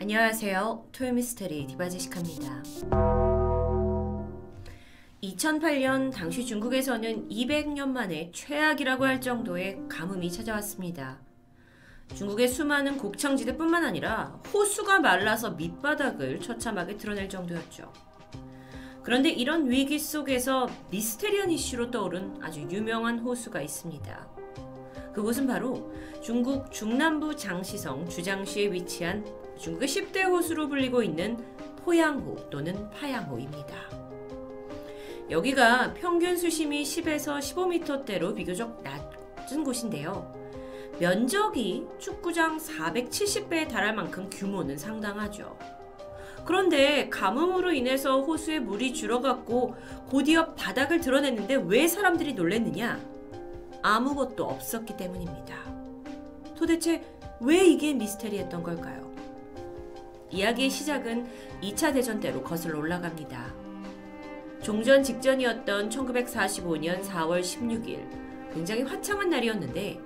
안녕하세요. 토요미스테리 디바제시카입니다. 2008년 당시 중국에서는 200년 만에 최악이라고 할 정도의 가뭄이 찾아왔습니다. 중국의 수많은 곡창지대뿐만 아니라 호수가 말라서 밑바닥을 처참하게 드러낼 정도였죠. 그런데 이런 위기 속에서 미스테리한 이슈로 떠오른 아주 유명한 호수가 있습니다. 그곳은 바로 중국 중남부 장시성 주장시에 위치한 중국의 10대 호수로 불리고 있는 포양호 또는 파양호입니다. 여기가 평균 수심이 10에서 15m대로 비교적 낮은 곳인데요. 면적이 축구장 470배에 달할 만큼 규모는 상당하죠. 그런데 가뭄으로 인해서 호수에 물이 줄어갔고 곧이어 바닥을 드러냈는데 왜 사람들이 놀랐느냐? 아무것도 없었기 때문입니다. 도대체 왜 이게 미스테리했던 걸까요? 이야기의 시작은 2차 대전 때로 거슬러 올라갑니다. 종전 직전이었던 1945년 4월 16일, 굉장히 화창한 날이었는데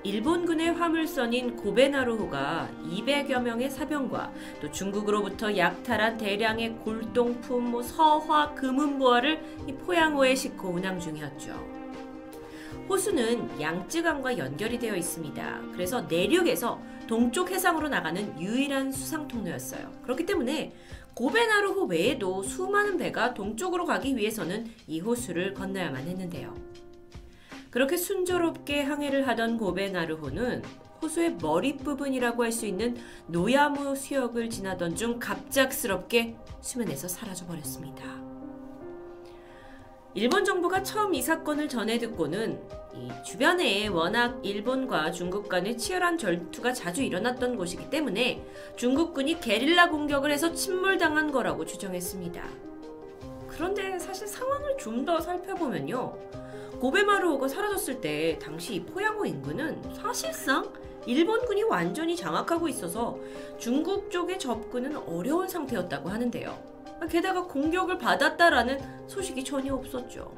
일본군의 화물선인 고베나루호가 200여 명의 사병과 또 중국으로부터 약탈한 대량의 골동품, 서화, 금은보화를 이 포양호에 싣고 운항 중이었죠. 호수는 양쯔강과 연결이 되어 있습니다. 그래서 내륙에서 동쪽 해상으로 나가는 유일한 수상 통로였어요. 그렇기 때문에 고베나루호 외에도 수많은 배가 동쪽으로 가기 위해서는 이 호수를 건너야만 했는데요. 그렇게 순조롭게 항해를 하던 고베나루호는 호수의 머릿부분이라고 할 수 있는 노야무 수역을 지나던 중 갑작스럽게 수면에서 사라져버렸습니다. 일본 정부가 처음 이 사건을 전해 듣고는 이 주변에 워낙 일본과 중국 간의 치열한 전투가 자주 일어났던 곳이기 때문에 중국군이 게릴라 공격을 해서 침몰당한 거라고 추정했습니다. 그런데 사실 상황을 좀 더 살펴보면요. 고베마루호가 사라졌을 때 당시 이 포양호 인근은 사실상 일본군이 완전히 장악하고 있어서 중국 쪽의 접근은 어려운 상태였다고 하는데요. 게다가 공격을 받았다라는 소식이 전혀 없었죠.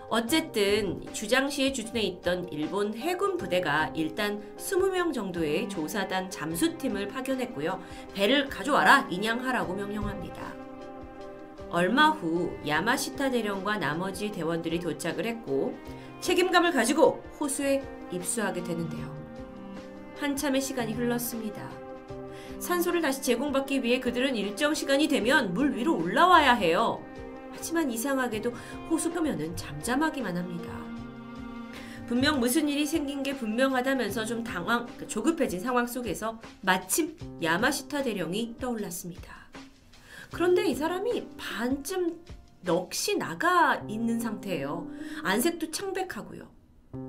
어쨌든 주장시에 주둔해 있던 일본 해군 부대가 일단 20명 정도의 조사단 잠수팀을 파견했고요. 배를 가져와라, 인양하라고 명령합니다. 얼마 후 야마시타 대령과 나머지 대원들이 도착을 했고 책임감을 가지고 호수에 입수하게 되는데요. 한참의 시간이 흘렀습니다. 산소를 다시 제공받기 위해 그들은 일정 시간이 되면 물 위로 올라와야 해요. 하지만 이상하게도 호수 표면은 잠잠하기만 합니다. 분명 무슨 일이 생긴 게 분명하다면서 좀 조급해진 상황 속에서 마침 야마시타 대령이 떠올랐습니다. 그런데 이 사람이 반쯤 넋이 나가 있는 상태예요. 안색도 창백하고요.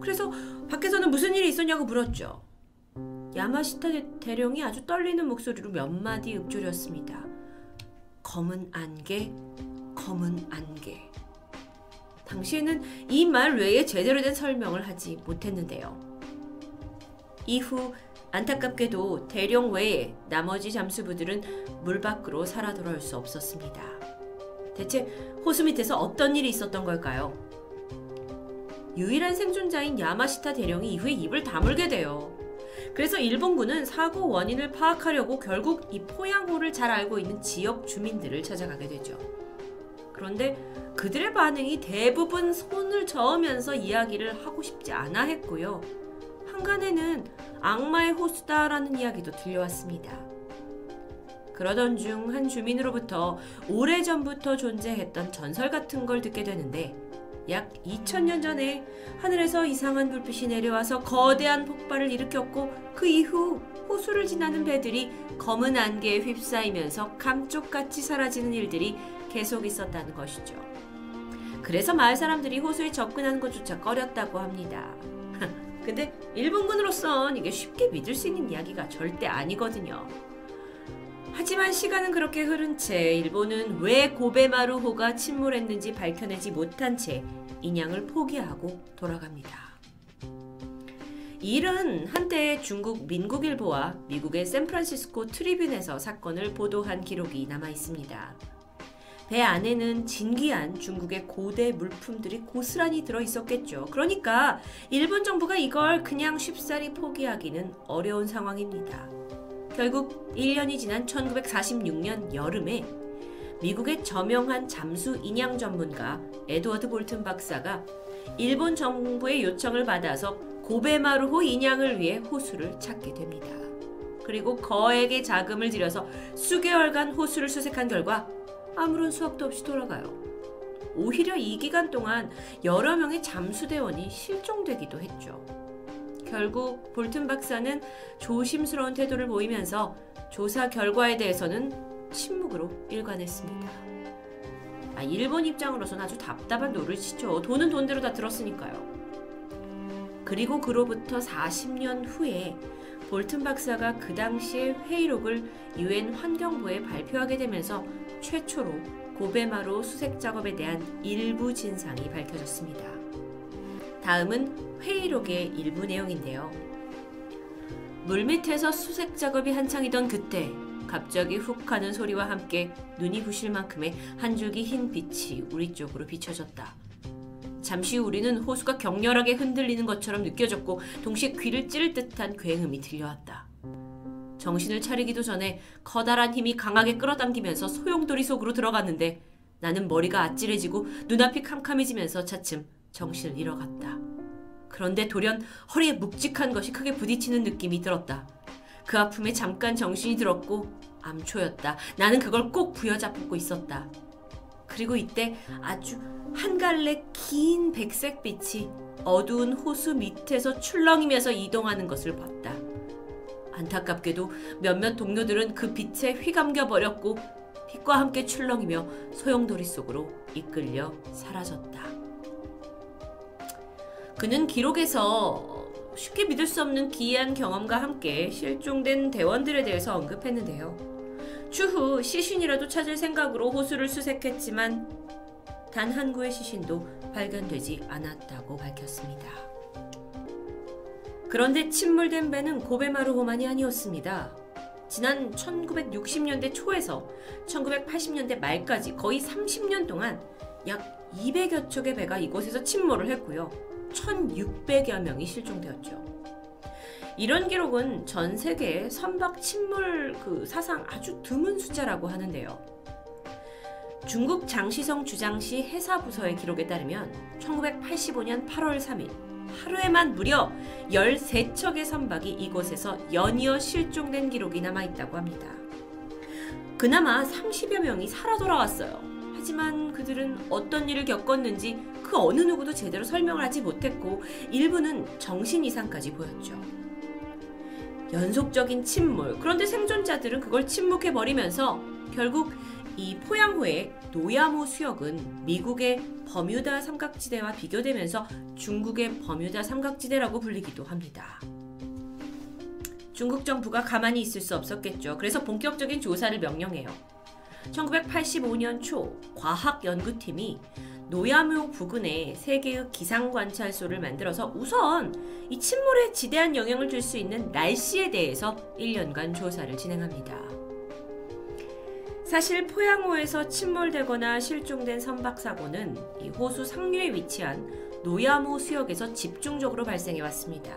그래서 밖에서는 무슨 일이 있었냐고 물었죠. 야마시타 대령이 아주 떨리는 목소리로 몇 마디 읊조렸습니다. 검은 안개, 검은 안개. 당시에는 이 말 외에 제대로 된 설명을 하지 못했는데요. 이후 안타깝게도 대령 외에 나머지 잠수부들은 물 밖으로 살아 돌아올 수 없었습니다. 대체 호수 밑에서 어떤 일이 있었던 걸까요? 유일한 생존자인 야마시타 대령이 이후에 입을 다물게 돼요. 그래서 일본군은 사고 원인을 파악하려고 결국 이 포양호를 잘 알고 있는 지역 주민들을 찾아가게 되죠. 그런데 그들의 반응이 대부분 손을 저으면서 이야기를 하고 싶지 않아 했고요. 한간에는 악마의 호수다라는 이야기도 들려왔습니다. 그러던 중 한 주민으로부터 오래전부터 존재했던 전설 같은 걸 듣게 되는데 약 2000년 전에 하늘에서 이상한 불빛이 내려와서 거대한 폭발을 일으켰고 그 이후 호수를 지나는 배들이 검은 안개에 휩싸이면서 감쪽같이 사라지는 일들이 계속 있었다는 것이죠. 그래서 마을 사람들이 호수에 접근하는 것조차 꺼렸다고 합니다. 근데 일본군으로선 이게 쉽게 믿을 수 있는 이야기가 절대 아니거든요. 하지만 시간은 그렇게 흐른 채 일본은 왜 고베마루호가 침몰했는지 밝혀내지 못한 채 인양을 포기하고 돌아갑니다. 이 일은 한때 중국 민국일보와 미국의 샌프란시스코 트리뷴에서 사건을 보도한 기록이 남아 있습니다. 배 안에는 진귀한 중국의 고대 물품들이 고스란히 들어있었겠죠. 그러니까 일본 정부가 이걸 그냥 쉽사리 포기하기는 어려운 상황입니다. 결국 1년이 지난 1946년 여름에 미국의 저명한 잠수 인양 전문가 에드워드 볼튼 박사가 일본 정부의 요청을 받아서 고베마루호 인양을 위해 호수를 찾게 됩니다. 그리고 거액의 자금을 들여서 수개월간 호수를 수색한 결과 아무런 수확도 없이 돌아가요. 오히려 이 기간 동안 여러 명의 잠수대원이 실종되기도 했죠. 결국 볼튼 박사는 조심스러운 태도를 보이면서 조사 결과에 대해서는 침묵으로 일관했습니다. 일본 입장으로서는 아주 답답한 노릇이죠. 돈은 돈대로 다 들었으니까요. 그리고 그로부터 40년 후에 볼튼 박사가 그 당시의 회의록을 UN 환경부에 발표하게 되면서 최초로 고베마루 수색 작업에 대한 일부 진상이 밝혀졌습니다. 다음은 회의록의 일부 내용인데요. 물밑에서 수색 작업이 한창이던 그때 갑자기 훅 하는 소리와 함께 눈이 부실 만큼의 한 줄기 흰 빛이 우리 쪽으로 비춰졌다. 잠시 후 우리는 호수가 격렬하게 흔들리는 것처럼 느껴졌고 동시에 귀를 찌를 듯한 굉음이 들려왔다. 정신을 차리기도 전에 커다란 힘이 강하게 끌어당기면서 소용돌이 속으로 들어갔는데 나는 머리가 아찔해지고 눈앞이 캄캄해지면서 차츰 정신을 잃어갔다. 그런데 돌연 허리에 묵직한 것이 크게 부딪히는 느낌이 들었다. 그 아픔에 잠깐 정신이 들었고 암초였다. 나는 그걸 꼭 부여잡고 있었다. 그리고 이때 아주 한 갈래 긴 백색 빛이 어두운 호수 밑에서 출렁이면서 이동하는 것을 봤다. 안타깝게도 몇몇 동료들은 그 빛에 휘감겨 버렸고 빛과 함께 출렁이며 소용돌이 속으로 이끌려 사라졌다. 그는 기록에서 쉽게 믿을 수 없는 기이한 경험과 함께 실종된 대원들에 대해서 언급했는데요. 추후 시신이라도 찾을 생각으로 호수를 수색했지만 단 한 구의 시신도 발견되지 않았다고 밝혔습니다. 그런데 침몰된 배는 고베마루호만이 아니었습니다. 지난 1960년대 초에서 1980년대 말까지 거의 30년 동안 약 200여 척의 배가 이곳에서 침몰을 했고요. 1,600여 명이 실종되었죠. 이런 기록은 전 세계 선박 침몰 사상 아주 드문 숫자라고 하는데요. 중국 장시성 주장시 해사부서의 기록에 따르면 1985년 8월 3일 하루에만 무려 13척의 선박이 이곳에서 연이어 실종된 기록이 남아있다고 합니다. 그나마 30여 명이 살아 돌아왔어요. 하지만 그들은 어떤 일을 겪었는지 그 어느 누구도 제대로 설명을 하지 못했고 일부는 정신 이상까지 보였죠. 연속적인 침몰, 그런데 생존자들은 그걸 침묵해버리면서 결국 이 포양호의 노야모 수역은 미국의 버뮤다 삼각지대와 비교되면서 중국의 버뮤다 삼각지대라고 불리기도 합니다. 중국 정부가 가만히 있을 수 없었겠죠. 그래서 본격적인 조사를 명령해요. 1985년 초 과학연구팀이 노야모 부근에 3개의 기상관찰소를 만들어서 우선 이 침몰에 지대한 영향을 줄 수 있는 날씨에 대해서 1년간 조사를 진행합니다. 사실 포양호에서 침몰되거나 실종된 선박사고는 이 호수 상류에 위치한 노야모 수역에서 집중적으로 발생해왔습니다.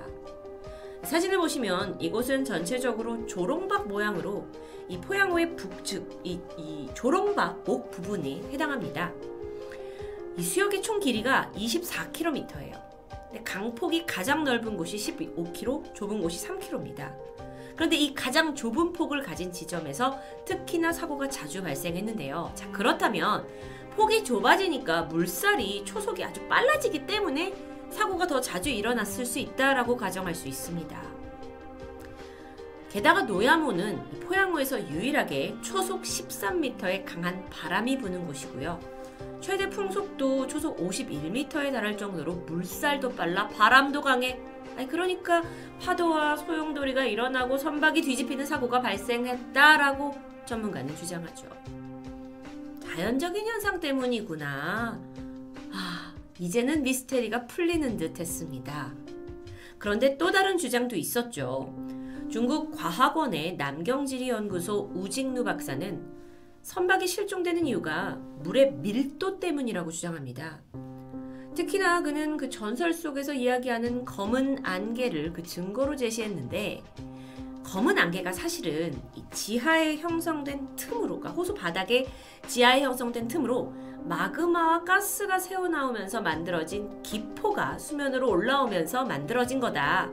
사진을 보시면 이곳은 전체적으로 조롱박 모양으로 이 포양호의 북측, 이 조롱박 목 부분이 해당합니다. 이 수역의 총 길이가 24km예요. 강폭이 가장 넓은 곳이 15km, 좁은 곳이 3km입니다. 그런데 이 가장 좁은 폭을 가진 지점에서 특히나 사고가 자주 발생했는데요. 자, 그렇다면 폭이 좁아지니까 물살이 초속이 아주 빨라지기 때문에 사고가 더 자주 일어났을 수 있다라고 가정할 수 있습니다. 게다가 노야모는 포양호에서 유일하게 초속 13m의 강한 바람이 부는 곳이고요. 최대 풍속도 초속 51m에 달할 정도로 물살도 빨라 바람도 강해. 그러니까 파도와 소용돌이가 일어나고 선박이 뒤집히는 사고가 발생했다라고 전문가는 주장하죠. 자연적인 현상 때문이구나. 이제는 미스테리가 풀리는 듯 했습니다. 그런데 또 다른 주장도 있었죠. 중국 과학원의 남경지리연구소 우직루 박사는 선박이 실종되는 이유가 물의 밀도 때문이라고 주장합니다. 특히나 그는 그 전설 속에서 이야기하는 검은 안개를 그 증거로 제시했는데 검은 안개가 사실은 이 지하에 형성된 틈으로, 그러니까 호수 바닥에 지하에 형성된 틈으로 마그마와 가스가 새어나오면서 만들어진 기포가 수면으로 올라오면서 만들어진 거다.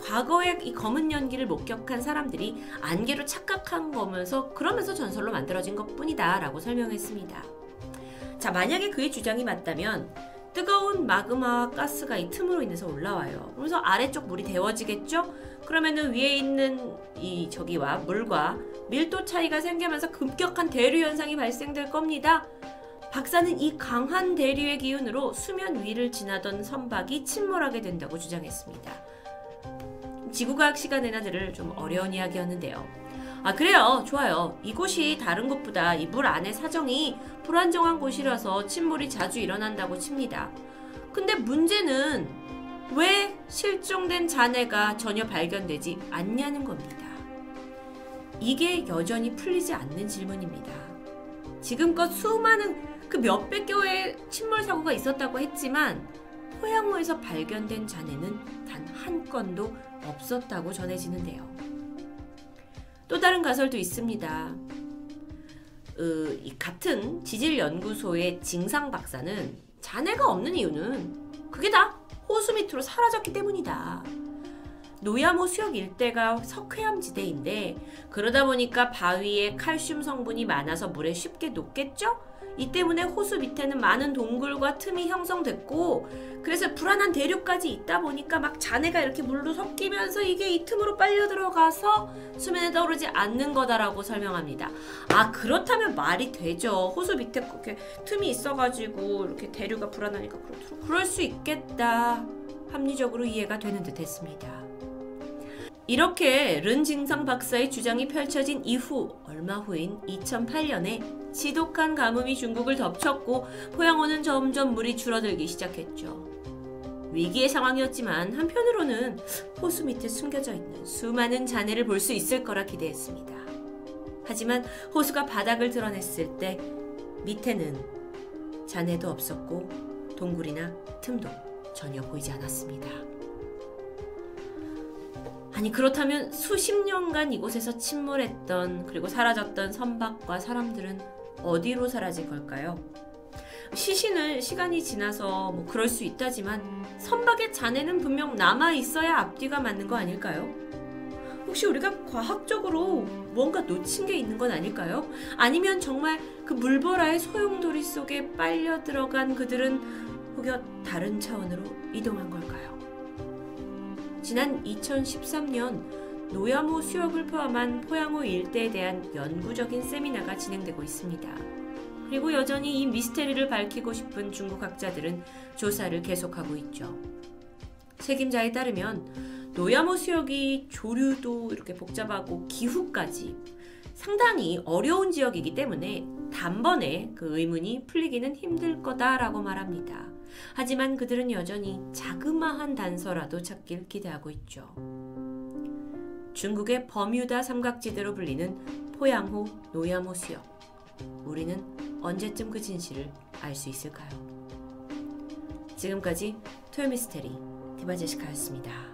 과거에 이 검은 연기를 목격한 사람들이 안개로 착각한 거면서 그러면서 전설로 만들어진 것뿐이다 라고 설명했습니다. 자, 만약에 그의 주장이 맞다면 뜨거운 마그마와 가스가 이 틈으로 인해서 올라와요. 그래서 아래쪽 물이 데워지겠죠? 그러면은 위에 있는 이 저기와 물과 밀도 차이가 생기면서 급격한 대류 현상이 발생될 겁니다. 박사는 이 강한 대류의 기운으로 수면 위를 지나던 선박이 침몰하게 된다고 주장했습니다. 지구과학 시간에나 들을 좀 어려운 이야기였는데요. 아, 그래요. 좋아요. 이곳이 다른 곳보다 이 물 안의 사정이 불안정한 곳이라서 침몰이 자주 일어난다고 칩니다. 근데 문제는 왜 실종된 잔해가 전혀 발견되지 않냐는 겁니다. 이게 여전히 풀리지 않는 질문입니다. 지금껏 수많은 그 몇백 개의 침몰 사고가 있었다고 했지만 포양호에서 발견된 잔해는 단 한 건도 없었다고 전해지는데요. 또 다른 가설도 있습니다. 이 같은 지질연구소의 징상 박사는 잔해가 없는 이유는 그게 다 호수 밑으로 사라졌기 때문이다. 노야모 수역 일대가 석회암 지대인데 그러다 보니까 바위에 칼슘 성분이 많아서 물에 쉽게 녹겠죠? 이 때문에 호수 밑에는 많은 동굴과 틈이 형성됐고 그래서 불안한 대류까지 있다 보니까 막 잔해가 이렇게 물로 섞이면서 이게 이 틈으로 빨려 들어가서 수면에 떠오르지 않는 거다라고 설명합니다. 아, 그렇다면 말이 되죠. 호수 밑에 그렇게 틈이 있어가지고 이렇게 대류가 불안하니까 그럴 수 있겠다. 합리적으로 이해가 되는 듯 했습니다. 이렇게 른징상 박사의 주장이 펼쳐진 이후 얼마 후인 2008년에 지독한 가뭄이 중국을 덮쳤고 포양호는 점점 물이 줄어들기 시작했죠. 위기의 상황이었지만 한편으로는 호수 밑에 숨겨져 있는 수많은 잔해를 볼 수 있을 거라 기대했습니다. 하지만 호수가 바닥을 드러냈을 때 밑에는 잔해도 없었고 동굴이나 틈도 전혀 보이지 않았습니다. 아니, 그렇다면 수십 년간 이곳에서 침몰했던 그리고 사라졌던 선박과 사람들은 어디로 사라진 걸까요? 시간이 지나서 뭐 그럴 수 있다지만 선박의 잔해는 분명 남아있어야 앞뒤가 맞는 거 아닐까요? 혹시 우리가 과학적으로 뭔가 놓친 게 있는 건 아닐까요? 아니면 정말 그 물보라의 소용돌이 속에 빨려 들어간 그들은 혹여 다른 차원으로 이동한 걸까요? 지난 2013년 노야모 수역을 포함한 포양호 일대에 대한 연구적인 세미나가 진행되고 있습니다. 그리고 여전히 이 미스테리를 밝히고 싶은 중국 학자들은 조사를 계속하고 있죠. 책임자에 따르면 노야모 수역이 조류도 이렇게 복잡하고 기후까지 상당히 어려운 지역이기 때문에 단번에 그 의문이 풀리기는 힘들 거다라고 말합니다. 하지만 그들은 여전히 자그마한 단서라도 찾길 기대하고 있죠. 중국의 버뮤다 삼각지대로 불리는 포양호 노야모 수역. 우리는 언제쯤 그 진실을 알 수 있을까요? 지금까지 토요미스테리 디바제시카였습니다.